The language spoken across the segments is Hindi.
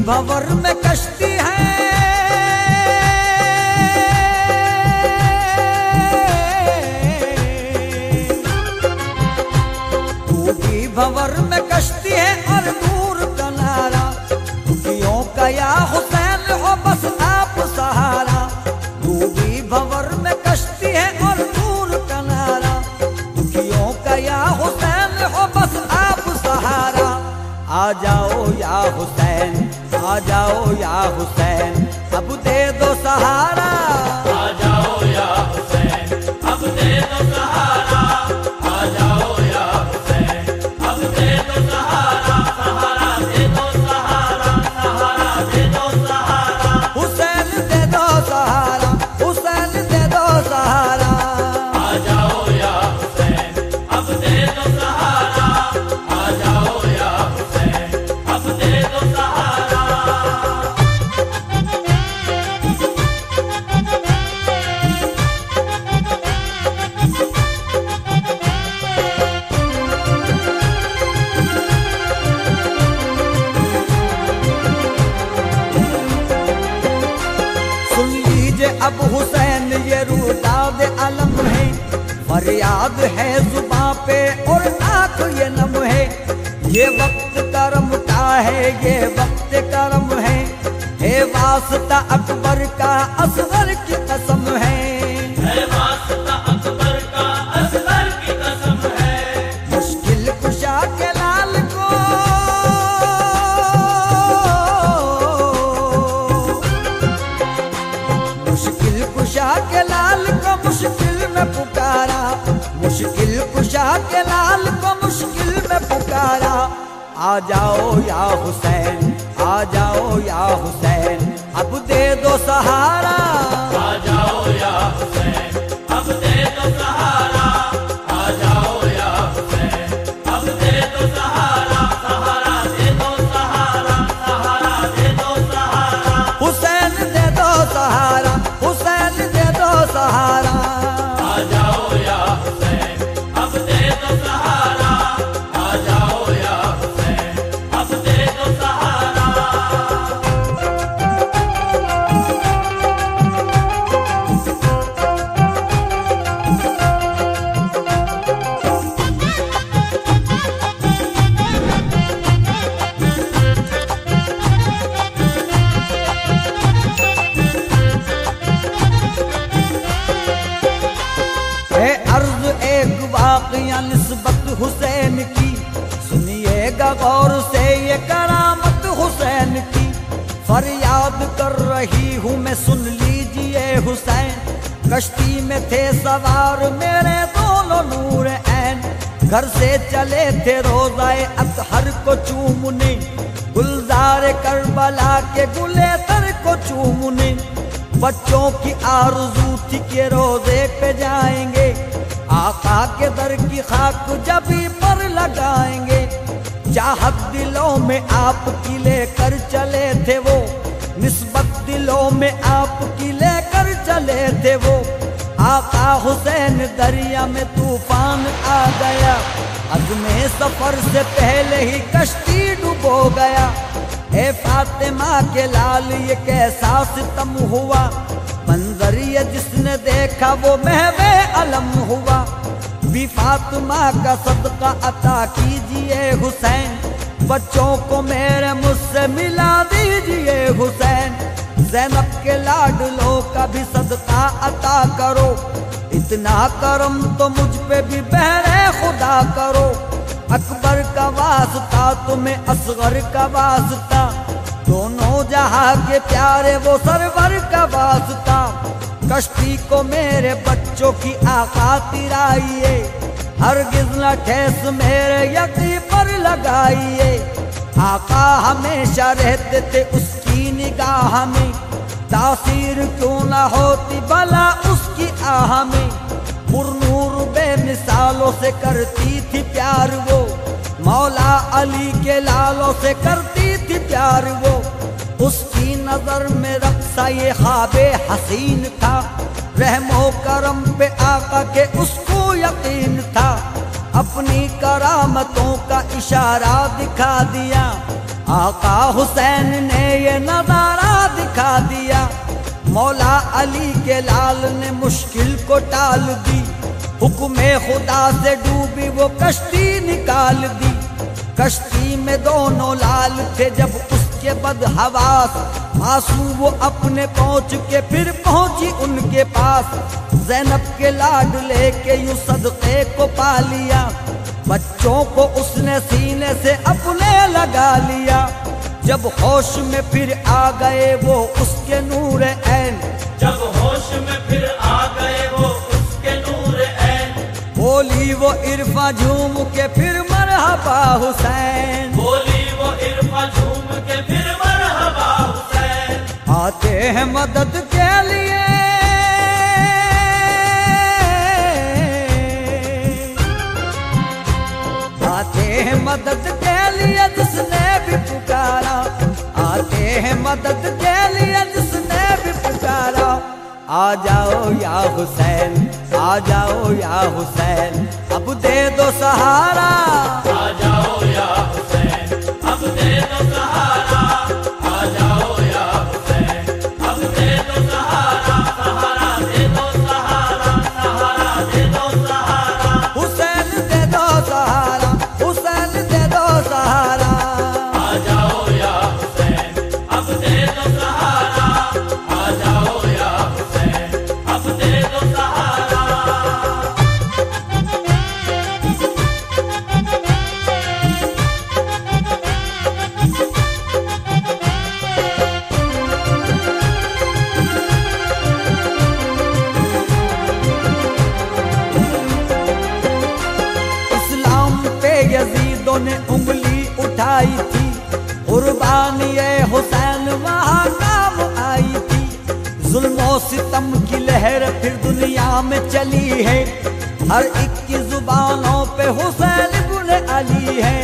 भंवर में कश्ती है, टूटी भंवर में कश्ती है और दूर किनारा, दुखियों का या हुसैन हो बस आप सहारा। टूटी भंवर में कश्ती है और दूर किनारा, दुखियों का या हुसैन हो बस आप सहारा। आ जाओ या हुसैन, आ जाओ या हुसैन, अब दे दो सहारा। आ जाओ या हुसैन, अब दे दो सहारा। आ जाओ या हुसैन, अब दे दो सहारा। सहारा दे दो सहारा, सहारा दे दो सहारा। हुसैन दे दो सहारा, हुसैन दे दो सहारा। आ जाओ या हुसैन, अब दे दो सहारा। आ जाओ या हुसैन, अब दे दो सहारा। सुन लीजिए अब हुसैन ये रुदाद अलम है, फरियाद है जुबां पे और आंख ये नम है। ये वक्त करम का है, ये वक्त करम है, हे वास्ता अकबर का असगर की कसम है। है वास्ता अकबर का असगर की कसम है। मुश्किल कुशा के लाल को मुश्किल कुशा के लाल को मुश्किल में पुकारा, मुश्किल कुशा के लाल को मुश्किल में पुकारा। आ जाओ या हुसैन, आ जाओ या हुसैन, अब दे दो सहारा। आ जाओ या हुसैन, अब दे दो सहारा। आ जाओ या हुसैन, अब दे दो सहारा। सहारा दे दो सहारा, सहारा दे दो सहारा। हुसैन दे दो सहारा, हुसैन दे दो सहारा। आ जाओ या हुसैन, अब दे दो सहारा। आ जाओ या हुसैन, अब दे दो सहारा। है अर्ज एक वाक़या निस्बत हुसैन की, सुनिएगा गौर से ये करामत हुसैन की। फरियाद कर रही हूँ मैं, सुन लीजिए हुसैन। कश्ती में थे सवार मेरे दोनों नूर ऐन, घर से चले थे रोज़ाए अतहर को चूमने, गुलजार करबला के गुलेतर को चूमने। बच्चों की आरज़ू थी के रोज़े पे जाएंगे, आका के दर की खाक जबी पर लगाएंगे। चाहत दिलों में आपकी लेकर चले थे वो, निस्बत दिलों में आपकी लेकर चले थे वो। आका हुसैन दरिया में तूफान आ गया, अज़्मे सफर से पहले ही कश्ती डूबो गया। ए फातिमा के लाल ये कैसा सितम हुआ, मंजर ये जिसने देखा वो महवे अलम हुआ। भी फातिमा का सदका अता कीजिए हुसैन, बच्चों को मेरे मुझसे मिला दीजिए हुसैन। ज़ैनब के लाडलों का भी सदका अता करो, इतना करम तो मुझ पे भी बहरे खुदा करो। अकबर का वास्ता तुम्हें असगर का वास्ता, दोनों जहां के प्यारे वो सरवर का वास्ता। कश्ती को मेरे बच्चों की आका तिराइए, हरगिज़ न ठेस मेरे यकी पर लगाइए। आका हमेशा रहते थे उसकी निगाह में, तासीर क्यों न होती भला उसकी आह में। पुरनूर बेमिसालों से करती थी प्यार वो, मौला अली के लालों से करती थी प्यार वो। उसकी नजर में रक्सा ये ख्वाबे हसीन था, रहमो करम पे आका के उसको यकीन था। अपनी करामतों का इशारा दिखा दिया, आका हुसैन ने ये नजारा दिखा दिया, मौला अली के लाल ने मुश्किल को टाल दी, हुक्मे खुदा से डूबी वो कश्ती निकाल दी। कश्ती में दोनों लाल थे जब उसके बदहवास, मासूम वो अपने पहुंच के फिर पहुंची उनके पास। ज़ैनब के लाड लेके यूं सदक़े को पा लिया, बच्चों को उसने सीने से अपने लगा लिया। जब होश में फिर आ गए वो उसके नूर ऐन, जब होश में फिर आ गए वो उसके नूर ऐन, बोली वो इरफा झूम के फिर मरहबा हुसैन, बोली वो इरफा झूम के फिर मरहबा हुसैन। आते हैं मदद के लिए, आते हैं मदद के लिए जिसने भी पुकारा, आते हैं मदद के लिए जिसने भी पुकारा। आ जाओ या हुसैन, आ जाओ या हुसैन, अब दे दो सहारा। आ जाओ या हुसैन, अब दे दो सहारा। आ जाओ या हुसैन, अब दे दो सहारा। सहारा दे दो सहारा, सहारा दे दो सहारा। हुसैन दे दो सहारा, हुसैन दे दो सहारा। आ जाओ या हुसैन, अब दे दो सहारा। आ जाओ या हुसैन, अब दे दो सहारा। इस्लाम पे यजीदों ने उंगली उठाई थी, कुर्बानी ये हुसैन वहाँ काम आई थी। जुल्म और सितम की लहर फिर दुनिया में चली है, हर एक की जुबानों पे हुसैन इब्न अली है।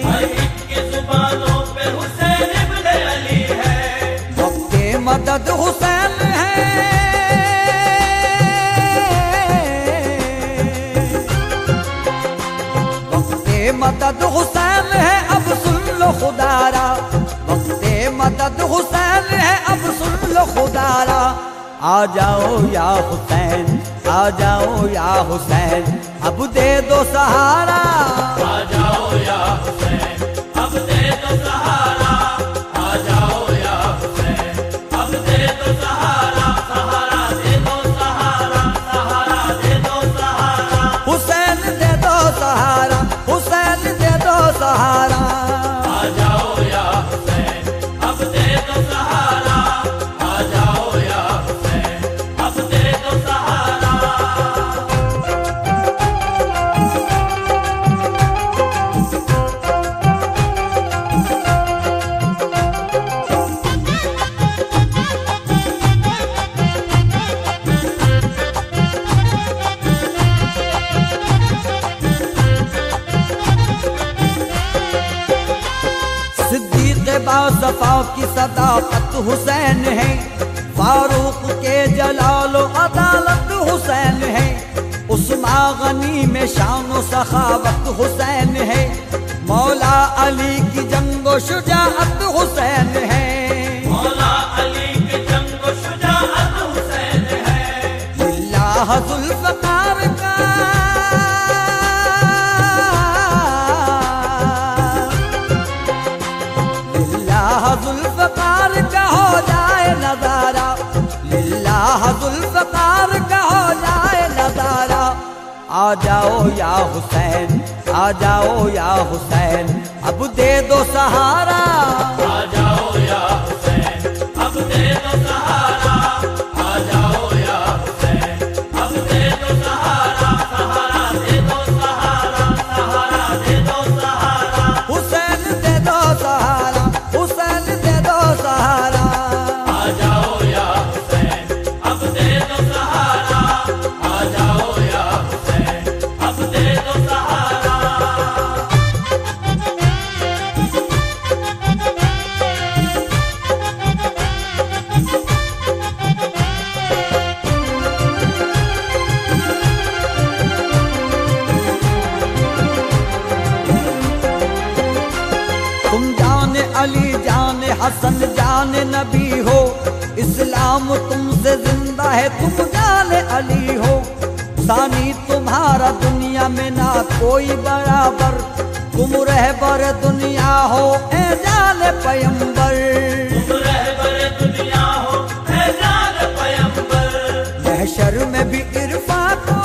हर एक की जुबानों पे हुसैन इब्न अली है। वक्ते मदद हुसैन है, वक्ते मदद हुसैन है, अब सुन लो खुदारा। वक्ते मदद हुसैन है, अब सुन लो खुदारा। आ जाओ या हुसैन, आ जाओ या हुसैन, अब दे दो सहारा। आ जाओ या हुसैन, अब दे दो सहारा। आ जाओ या हुसैन, अब दे दो सहारा। सहारा दे दो सहारा, सहारा दे दो सहारा। हुसैन दे दो सहारा, हुसैन दे दो सहारा। आ जाओ या हुसैन, अब दे दो सहारा। आ जाओ या हुसैन, अब दे दो सहारा। सिद्दीक़ बासफ़ा की सदाकत हुसैन है, फारूक के जलाल व अदालत हुसैन है। उस्मा गनी में शान व सखावत हुसैन है, मौला अली की जंग व शुजाअत हुसैन है। मौला अली की जंग व शुजाअत हुसैन है। अल्लाह जुल्फ़कार का, लिल्लाह जुल्फ़कार का हो जाए नजारा, लिल्लाह जुल्फ़कार का हो जाए नजारा। आ जाओ या हुसैन, आ जाओ या हुसैन, अब दे दो सहारा। आ जाओ या हुसैन, अब दे दो सहारा। आ जाओ या हुसैन, अब दे दो सहारा। सहारा दे दो सहारा, सहारा दे दो सहारा। हुसैन दे दो सहारा, हुसैन दे दो सहारा। आ जाओ या हुसैन, अब दे दो सहारा। आ जाओ या हुसैन, अब दे दो सहारा। जान अली जान हसन जान नबी हो, इस्लाम तुमसे जिंदा है तुम जान अली हो। सानी तुम्हारा दुनिया में ना कोई बराबर, तुम रहबर दुनिया हो ए जान पैगंबर। तुम रहबर दुनिया हो ए जान पैगंबर। महशर में भी इरफा को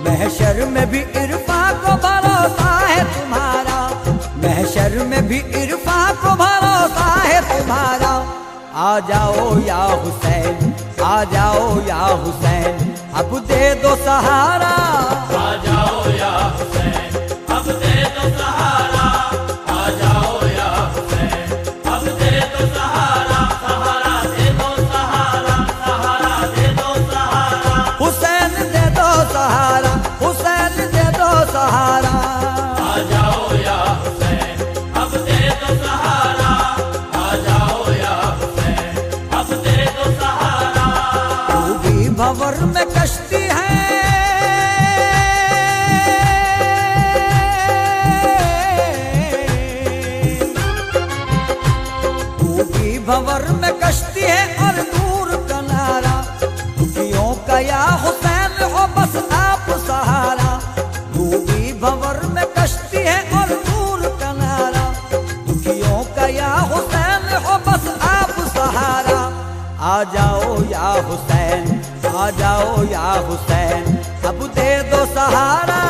महशर में भी इरफा को भरोसा है तुम्हारा, महशर में भी इरफा को भरोसा है तुम्हारा। आ जाओ या हुसैन, आ जाओ या हुसैन, अब दे दो सहारा। आ जाओ या हुसैन, अब दे दो सहारा। आ जाओ या हुसैन, अब दे दो सहारा। सहारा दे दो सहारा, सहारा दे दो सहारा। हुसैन दे दो सहारा, हुसैन दे दो सहारा। आ जाओ या हुसैन, अब दे दो सहारा। आ जाओ या हुसैन, अब दे दो सहारा। तू भी भंवर में कश्ती है, तू भी भंवर में कश्ती है और दूर किनारा। दुखियों का या हुसैन हो बस आप सहारा। तू भी भंवर में कश्ती है और दूर किनारा। दुखियों का या हुसैन हो बस आप सहारा। आ जाओ या हुसैन, आ जाओ या हुसैन, अब दे दो सहारा।